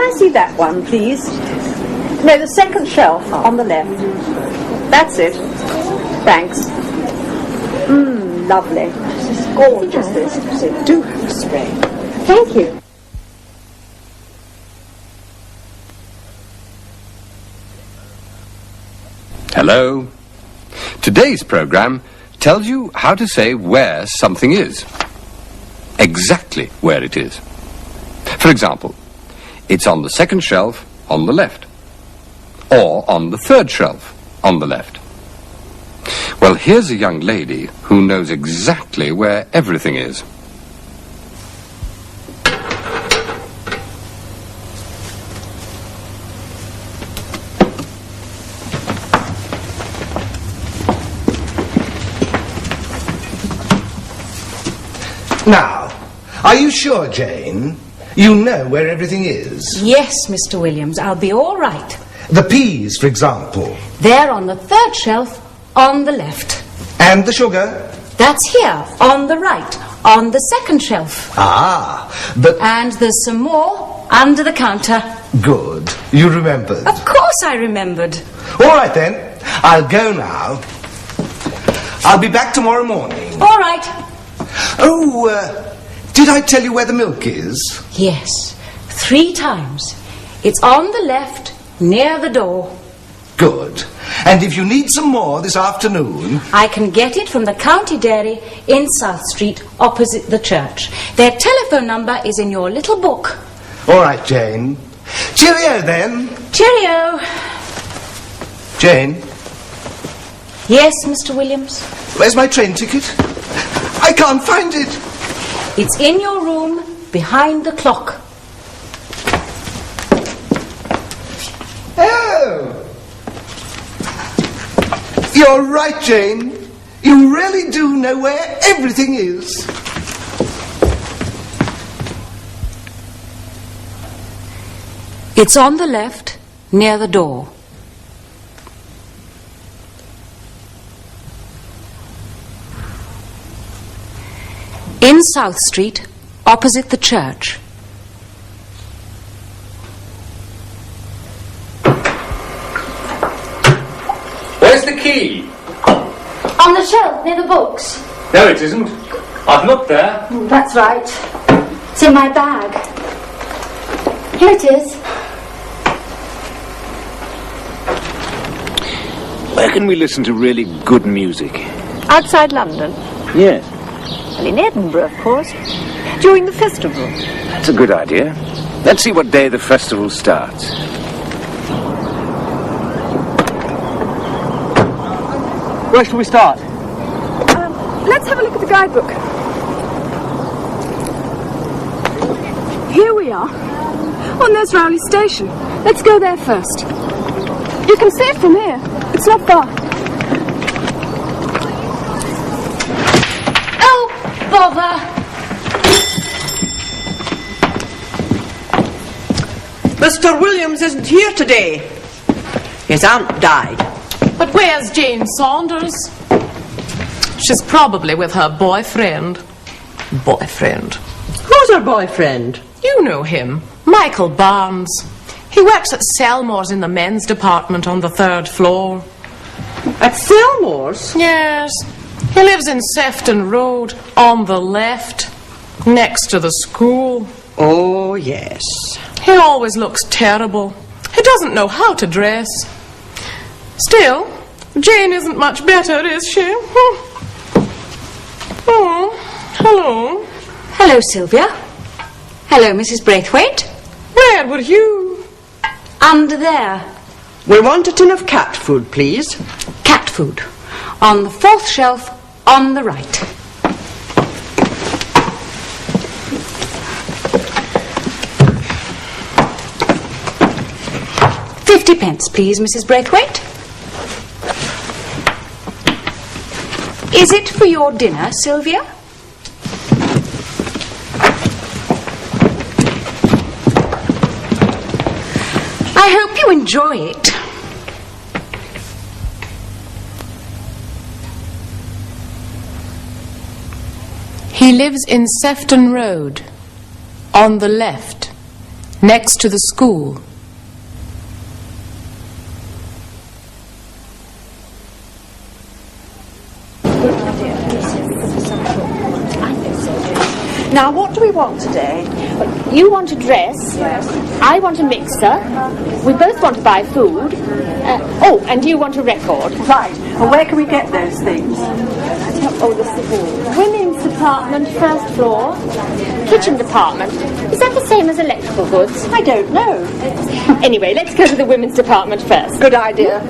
I see that one, please? No, the second shelf on the left. That's it. Thanks. Lovely. This is gorgeous, this. Do have a spray. Thank you. Hello. Today's program tells you how to say where something is. Exactly where it is. For example, it's on the second shelf on the left. Or on the third shelf on the left. Well, here's a young lady who knows exactly where everything is. Now, are you sure, Jane? You know where everything is? Yes, Mr. Williams, I'll be all right. The peas, for example. They're on the third shelf on the left. And the sugar? That's here, on the right, on the second shelf. Ah, but... And there's some more under the counter. Good. You remembered. Of course I remembered. All right, then. I'll go now. I'll be back tomorrow morning. All right. Oh, did I tell you where the milk is? Yes, 3 times. It's on the left, near the door. Good. And if you need some more this afternoon... I can get it from the county dairy in South Street, opposite the church. Their telephone number is in your little book. All right, Jane. Cheerio, then. Cheerio. Jane? Yes, Mr. Williams? Where's my train ticket? I can't find it. It's in your room, behind the clock. Oh! You're right, Jane. You really do know where everything is. It's on the left, near the door. In South Street, opposite the church. Where's the key? On the shelf, near the books. No, it isn't. I've looked there. That's right. It's in my bag. Here it is. Where can we listen to really good music? Outside London? Yes. Well, in Edinburgh, of course. During the festival. That's a good idea. Let's see what day the festival starts. Where shall we start? Let's have a look at the guidebook. Here we are. Oh, there's Rowley Station. Let's go there first. You can see it from here. It's not far. Oh, bother! Mr. Williams isn't here today. His aunt died. But where's Jane Saunders? She's probably with her boyfriend. Boyfriend. Who's her boyfriend? You know him, Michael Barnes. He works at Selmore's in the men's department on the 3rd floor. At Selmore's? Yes. He lives in Sefton Road, on the left, next to the school. Oh, yes. He always looks terrible. He doesn't know how to dress. Still, Jane isn't much better, is she? Oh, hello. Hello, Sylvia. Hello, Mrs. Braithwaite. Where were you? Under there. We want a tin of cat food, please. Cat food. On the 4th shelf, on the right. £50, please, Mrs. Braithwaite. Is it for your dinner, Sylvia? I hope you enjoy it. He lives in Sefton Road, on the left, next to the school. Now, what do we want today? You want a dress. I want a mixer. We both want to buy food. And you want a record. Right. Well, where can we get those things? The women's department, first floor. Kitchen department. Is that the same as electrical goods? I don't know. Anyway, let's go to the women's department first. Good idea.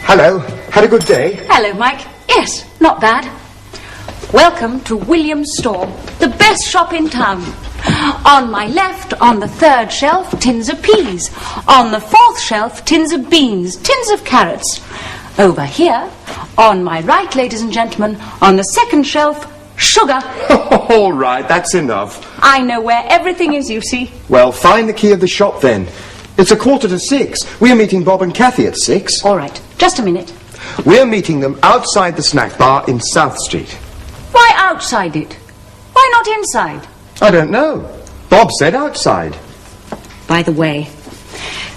Hello. Had a good day? Hello, Mike. Yes, not bad. Welcome to William's store, the best shop in town. On my left, on the third shelf, tins of peas. On the fourth shelf, tins of beans, tins of carrots. Over here, on my right, ladies and gentlemen, on the second shelf, sugar. All right, that's enough. I know where everything is, you see. Well, find the key of the shop then. It's 5:45. We are meeting Bob and Kathy at 6. All right, just a minute. We're meeting them outside the snack bar in South Street. Why outside it? Why not inside? I don't know. Bob said outside. By the way,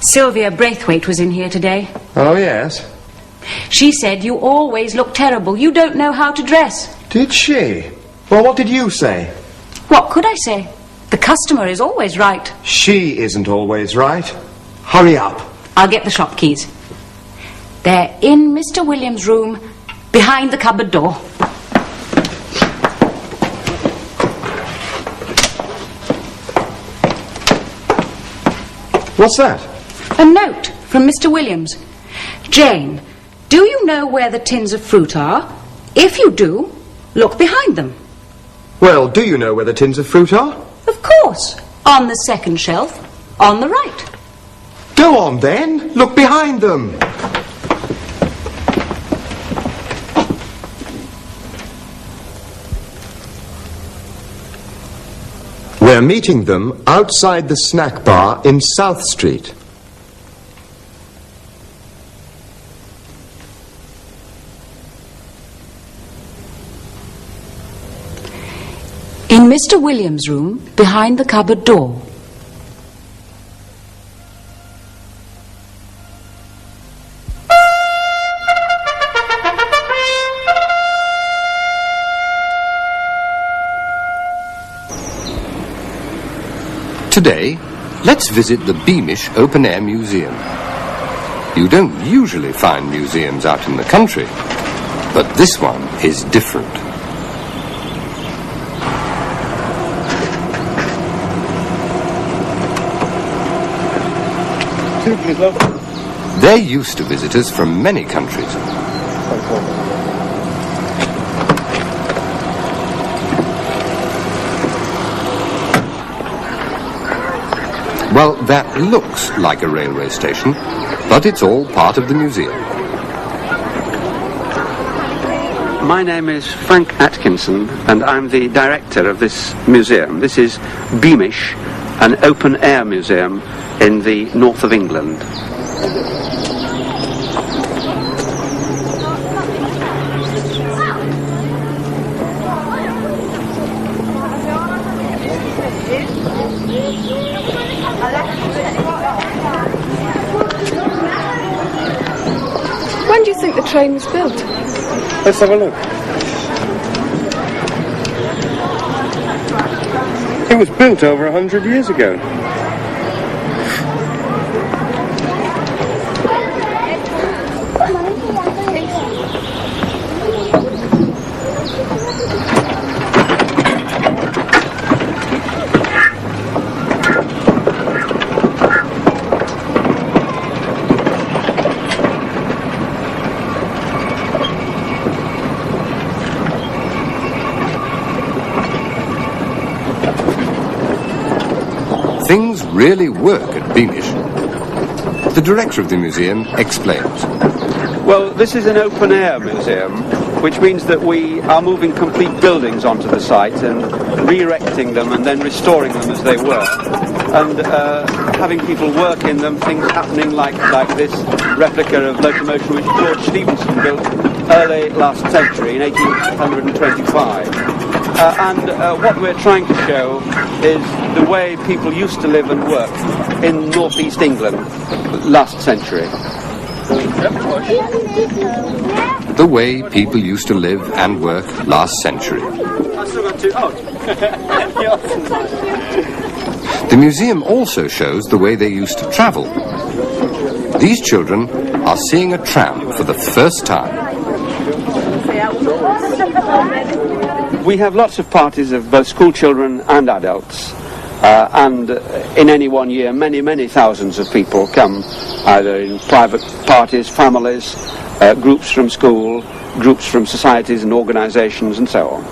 Sylvia Braithwaite was in here today. Oh, yes. She said you always look terrible. You don't know how to dress. Did she? Well, what did you say? What could I say? The customer is always right. She isn't always right. Hurry up. I'll get the shop keys. They're in Mr. Williams' room, behind the cupboard door. What's that? A note from Mr. Williams. Jane, do you know where the tins of fruit are? If you do, look behind them. Well, do you know where the tins of fruit are? Of course. On the second shelf, on the right. Go on then. Look behind them. We're meeting them outside the snack bar in South Street. In Mr. Williams' room, behind the cupboard door. Today, let's visit the Beamish Open Air Museum. You don't usually find museums out in the country, but this one is different. They're used to visitors from many countries. Well, that looks like a railway station, but it's all part of the museum. My name is Frank Atkinson, and I'm the director of this museum. This is Beamish, an open-air museum in the north of England. When do you think the train was built? Let's have a look. It was built over 100 years ago. Things really work at Beamish. The director of the museum explains. Well, this is an open-air museum, which means that we are moving complete buildings onto the site and re-erecting them and then restoring them as they were. And having people work in them, things happening like this replica of locomotion which George Stephenson built early last century, in 1825. What we're trying to show is the way people used to live and work in northeast England last century. The way people used to live and work last century. I still got two. Oh. The museum also shows the way they used to travel. These children are seeing a tram for the first time. We have lots of parties of both school children and adults, and in any one year many thousands of people come, either in private parties, families, groups from school, groups from societies and organisations and so on.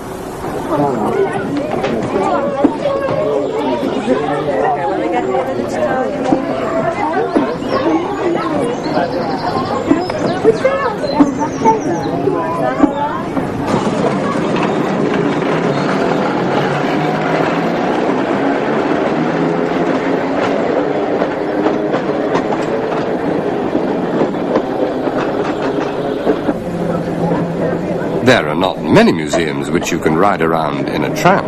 There are not many museums which you can ride around in a tram.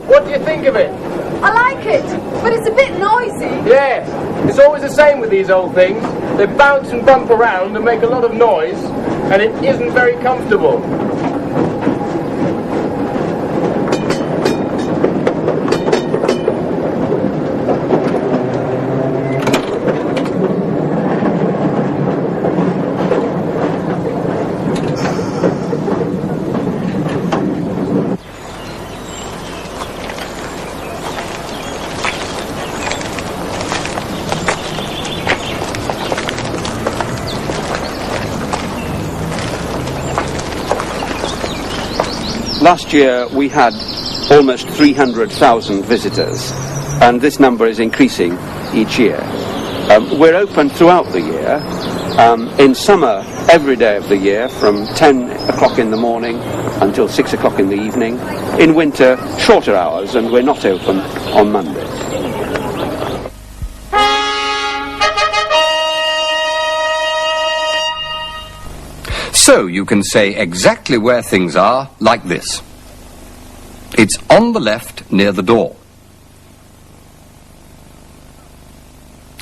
What do you think of it? I like it, but it's a bit noisy. Yes, it's always the same with these old things. They bounce and bump around and make a lot of noise, and it isn't very comfortable. Last year we had almost 300,000 visitors, and this number is increasing each year. We're open throughout the year. In summer, every day of the year, from 10 o'clock in the morning until 6 o'clock in the evening. In winter, shorter hours, and we're not open on Mondays. So you can say exactly where things are like this. It's on the left near the door.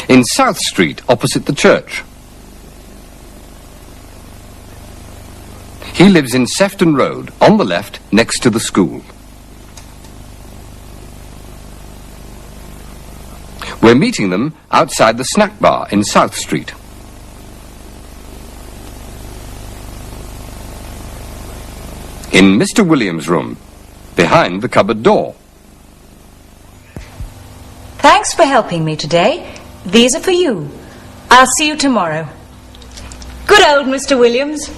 In South Street, opposite the church. He lives in Sefton Road, on the left, next to the school. We're meeting them outside the snack bar in South Street. In Mr. Williams' room, behind the cupboard door. Thanks for helping me today. These are for you. I'll see you tomorrow. Good old Mr. Williams.